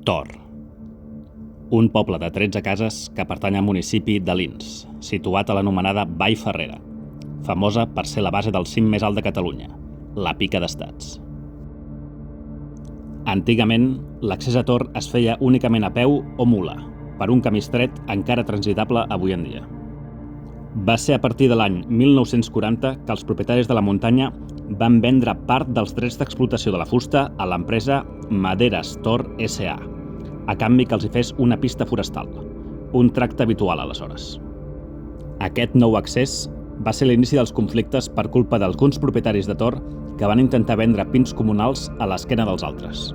Tor, un poble de 13 cases que pertany al municipi de Lins, situat a l'anomenada Vall Ferrera, famosa per ser la base del cim més alt de Catalunya, la Pica d'Estats. Antigament, l'accés a Tor es feia únicament a peu o mula, per un camí estret encara transitable avui en dia. Va ser a partir de l'any 1940 que els propietaris de la muntanya van vendre part dels drets d'explotació de la fusta a l'empresa Maderes Tor S.A., a canvi que els hi fes una pista forestal, un tracte habitual aleshores. Aquest nou accés va ser l'inici dels conflictes per culpa d'alguns propietaris de Tor que van intentar vendre pins comunals a l'esquena dels altres.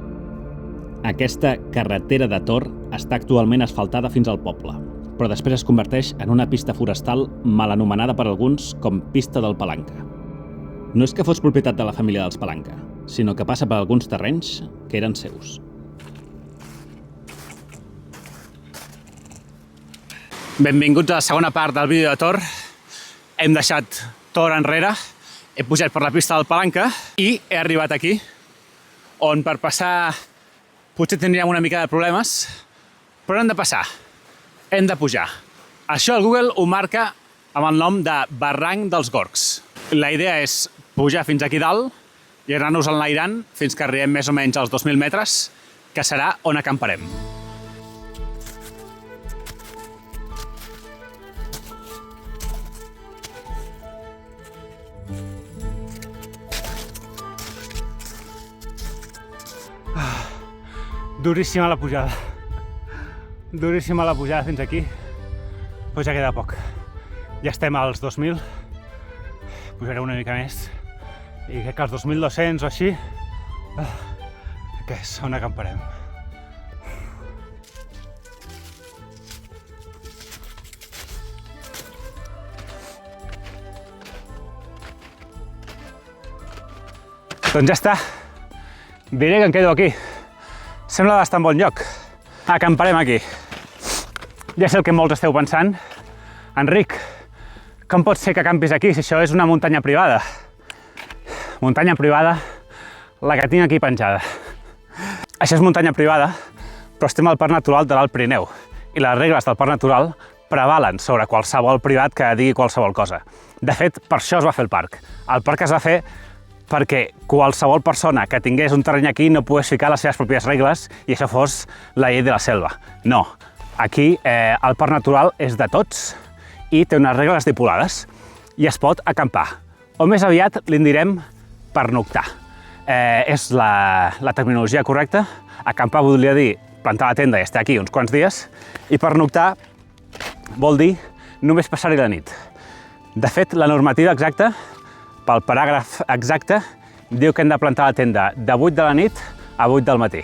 Aquesta carretera de Tor està actualment asfaltada fins al poble, però després es converteix en una pista forestal mal anomenada per alguns com Pista del Palanca. No és que fos propietat de la família dels Palanca, sinó que passa per alguns terrenys que eren seus. Benvinguts a la segona part del vídeo de Tor. Hem deixat Tor enrere, he pujat per la pista del Palanca i he arribat aquí, on per passar potser tindríem una mica de problemes, però hem de passar, hem de pujar. Això el Google ho marca amb el nom de Barranc dels Gorgs. La idea és pujar fins aquí dalt i anar-nos enlairant fins que arribem més o menys als 2.000 metres, que serà on acamparem. Duríssima la pujada. Duríssima la pujada fins aquí. Però ja queda poc. Ja estem als 2.000. Pujaré una mica més. I crec que als 2.200 o així, que és on acamparem. Doncs ja està. Diré que em quedo aquí. Sembla bastant bon lloc. Acamparem aquí. Ja sé el que molts esteu pensant. Enric, com pot ser que acampis aquí si això és una muntanya privada? Muntanya privada, la que tinc aquí penjada. Això és muntanya privada, però estem al Parc Natural de l'Alt Pirineu i les regles del Parc Natural prevalen sobre qualsevol privat que digui qualsevol cosa. De fet, per això es va fer el parc. El parc es va fer perquè qualsevol persona que tingués un terreny aquí no pogués ficar les seves pròpies regles i això fos la llei de la selva. No, aquí el parc natural és de tots i té unes regles estipulades i es pot acampar. O més aviat li'n direm pernoctar. És la terminologia correcta. Acampar volia dir plantar la tenda i estar aquí uns quants dies i pernoctar vol dir només passar-hi la nit. De fet, la normativa exacta, pel paràgraf exacte, diu que hem de plantar la tenda de 8 de la nit a 8 del matí.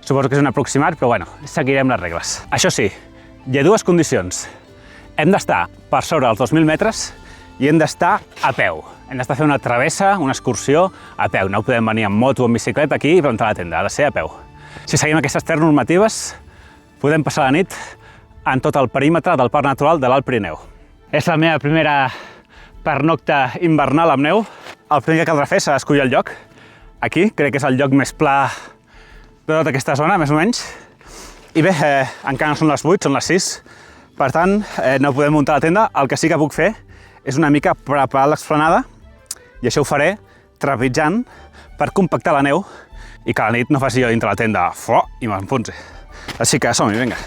Suposo que és un aproximat, però bueno, seguirem les regles. Això sí, hi ha dues condicions. Hem d'estar per sobre dels 2.000 metres i hem d'estar a peu. Hem d'estar fent una travessa, una excursió a peu. No podem venir amb moto o amb bicicleta aquí i plantar la tenda, ha de ser a peu. Si seguim aquestes tres normatives, podem passar la nit en tot el perímetre del Parc Natural de l'Alt Pirineu. És la meva primera pernocta invernal amb neu. El primer que caldrà fer serà escollir el lloc. Aquí, crec que és el lloc més pla de tota aquesta zona, més o menys. I bé, encara no són les 8, són les 6. Per tant, no podem muntar la tenda. El que sí que puc fer és una mica preparar l'explanada i això ho faré trepitjant per compactar la neu i que la nit no faci jo dintre la tenda i m'enfonsi. Així que som-hi, vinga.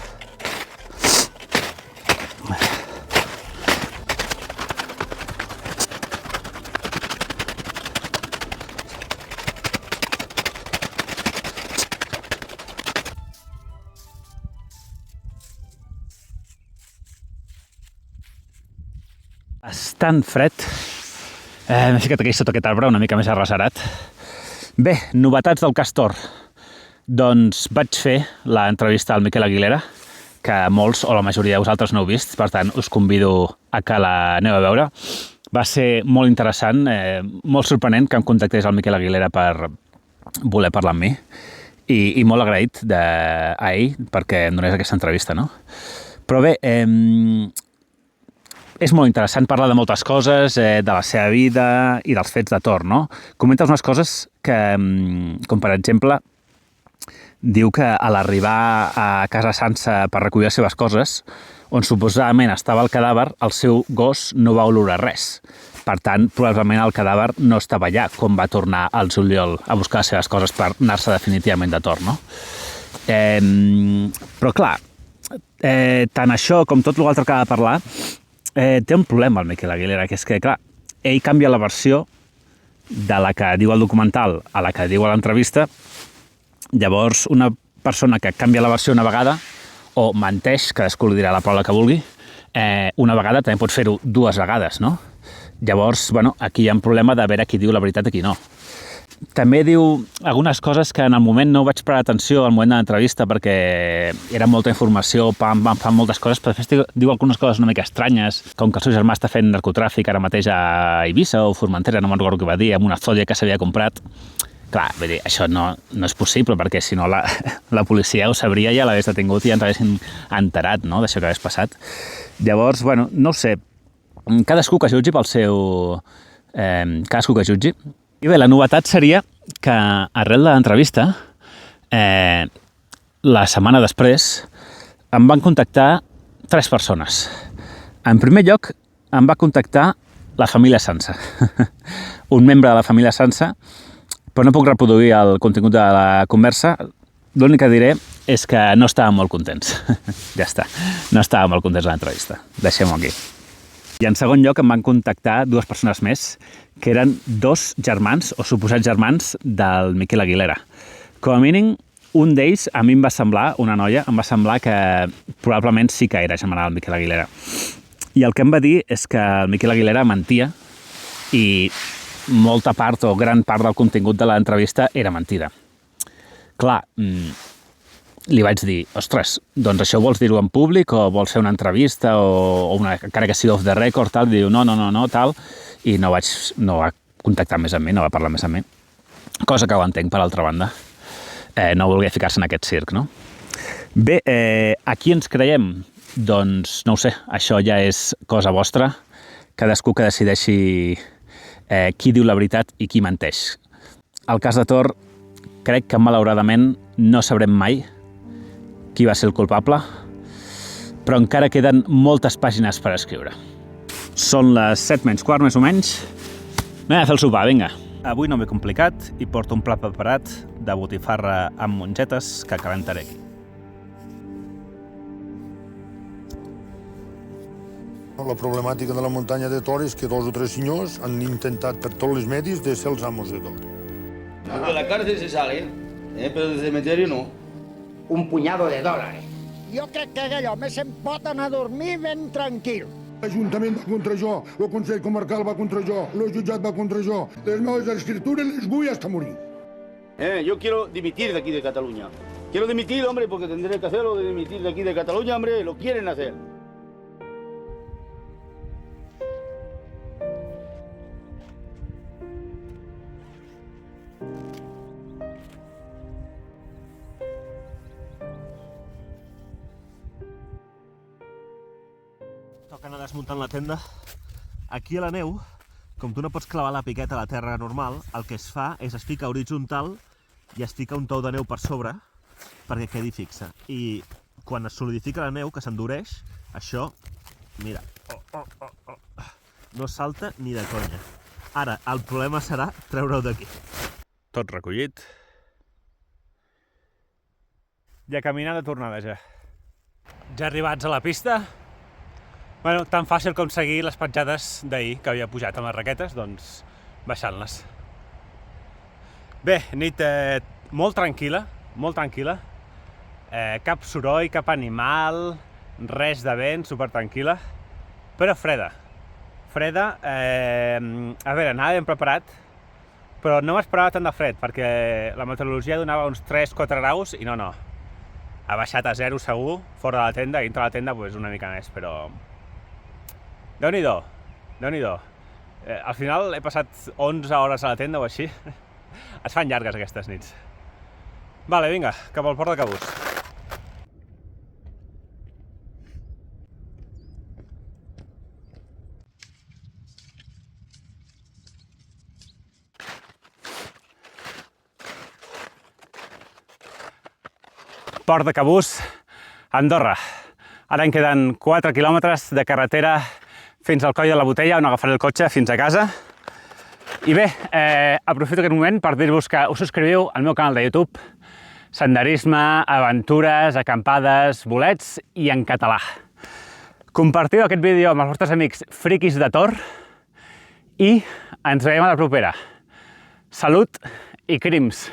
Bastant fred. M'he ficat aquí sota aquest arbre una mica més arrasarat. Bé, novetats del cas Tor. Doncs vaig fer l'entrevista al Miquel Aguilera, que molts o la majoria de vosaltres no heu vist, per tant us convido a que l'aneu a veure. Va ser molt interessant, molt sorprenent que em contactés el Miquel Aguilera per voler parlar amb mi i molt agraït a ell perquè em donés aquesta entrevista, no? Però bé, és molt interessant parlar de moltes coses, de la seva vida i dels fets de Tor, no? Comenta unes coses que, com per exemple, diu que a l'arribar a casa Sansa per recollir les seves coses, on suposadament estava el cadàver, el seu gos no va olorar res. Per tant, probablement el cadàver no estava allà, com va tornar al juliol a buscar les seves coses per anar-se definitivament de torn, no? Però clar, tant això com tot l'altre que ha de parlar, té un problema el Miquel Aguilera, que és que, clar, ell canvia la versió de la que diu el documental a la que diu a l'entrevista. Llavors, una persona que canvia la versió una vegada o menteix, cadascú li dirà la paraula que vulgui, una vegada també pot fer-ho dues vegades, no? Llavors, bueno, aquí hi ha un problema de veure qui diu la veritat i qui no. També diu algunes coses que en el moment no vaig parar atenció al moment de l'entrevista perquè era molta informació, fan moltes coses, però després diu algunes coses una mica estranyes, com que el seu germà està fent narcotràfic ara mateix a Eivissa o Formentera, no me'n recordo què va dir, amb una Zodia que s'havia comprat. Clar, vull dir, això no és possible, perquè si no la policia ho sabria, ja l'hagués detingut i ja ens haguessin enterat, no?, d'això que hagués passat. Llavors, bueno, no ho sé, cadascú que jutgi pel seu... cadascú que jutgi. I bé, la novetat seria que arrel de l'entrevista, la setmana després, em van contactar 3 persones. En primer lloc, em va contactar la família Sansa. Un membre de la família Sansa, però no puc reproduir el contingut de la conversa. L'únic que diré és que no estàvem molt contents. Ja està, no estàvem molt contents de l'entrevista. Deixem-ho aquí. I en segon lloc em van contactar 2 persones més, que eren 2 germans o suposats germans del Miquel Aguilera. Com a mínim, un d'ells a mi em va semblar, una noia, em va semblar que probablement sí que era germana del Miquel Aguilera. I el que em va dir és que el Miquel Aguilera mentia i molta part o gran part del contingut de l'entrevista era mentida. Clar, li vaig dir, ostres, doncs això vols dir-ho en públic o vols fer una entrevista o una, encara que sigui off the record, tal, i diu no, tal, i no va contactar més amb mi, no va parlar més amb mi. Cosa que ho entenc, per altra banda. No volia ficar-se en aquest circ, no? Bé, a qui ens creiem? Doncs, no ho sé, això ja és cosa vostra. Cadascú que decideixi qui diu la veritat i qui menteix. El cas de Tor, crec que malauradament no sabrem mai qui va ser el culpable, però encara queden moltes pàgines per escriure. Són les 7:15, més o menys. Anem a fer el sopar, vinga. Avui no m'he complicat i porto un plat preparat de botifarra amb mongetes que calentaré aquí. La problemàtica de la muntanya de Tor és que 2 o 3 senyors han intentat per tots els medis de ser els amos de Tor. De la cárcel se sale, pero del cementerio no. Un punyado de dòlars. Jo crec que aquell home se'n pot anar a dormir ben tranquil. L'Ajuntament va contra jo, el Consell Comarcal va contra jo, el jutjat va contra jo. Les meves escritures les vull hasta morir. Yo quiero dimitir de aquí de Cataluña. Quiero dimitir, hombre, porque tendré que hacerlo, de dimitir de aquí de Cataluña, hombre, lo quieren hacer. Toca anar desmuntant la tenda. Aquí a la neu, com tu no pots clavar la piqueta a la terra normal, el que es fa és es fica horitzontal i es fica un tou de neu per sobre perquè quedi fixa. I quan es solidifica la neu, que s'endureix, això, mira, no salta ni de conya. Ara, el problema serà treure-ho d'aquí. Tot recollit. I a caminar de tornada ja. Ja arribats a la pista. Bueno, tan fàcil com seguir les petjades d'ahir que havia pujat amb les raquetes, doncs baixant-les. Bé, nit molt tranquil·la, molt tranquil·la. Cap soroll, cap animal, res de vent, supertranquil·la, però freda. Freda, a veure, anava ben preparat, però no m'esperava tant de fred, perquè la meteorologia donava uns 3-4 graus i no. Ha baixat a 0 segur, fora de la tenda, i dintre de la tenda pues, una mica més, però... Déu-n'hi-do, Déu-n'hi-do. Al final he passat 11 hores a la tenda o així. Es fan llargues aquestes nits. Vale, vinga, cap al port de Cabús. Port de Cabús, Andorra. Ara en queden 4 quilòmetres de carretera fins al Coll de la Botella, on agafaré el cotxe fins a casa. I bé, aprofito aquest moment per dir-vos que us subscriviu al meu canal de YouTube, senderisme, aventures, acampades, bolets i en català. Compartiu aquest vídeo amb els vostres amics friquis de Tor i ens veiem a la propera. Salut i crims!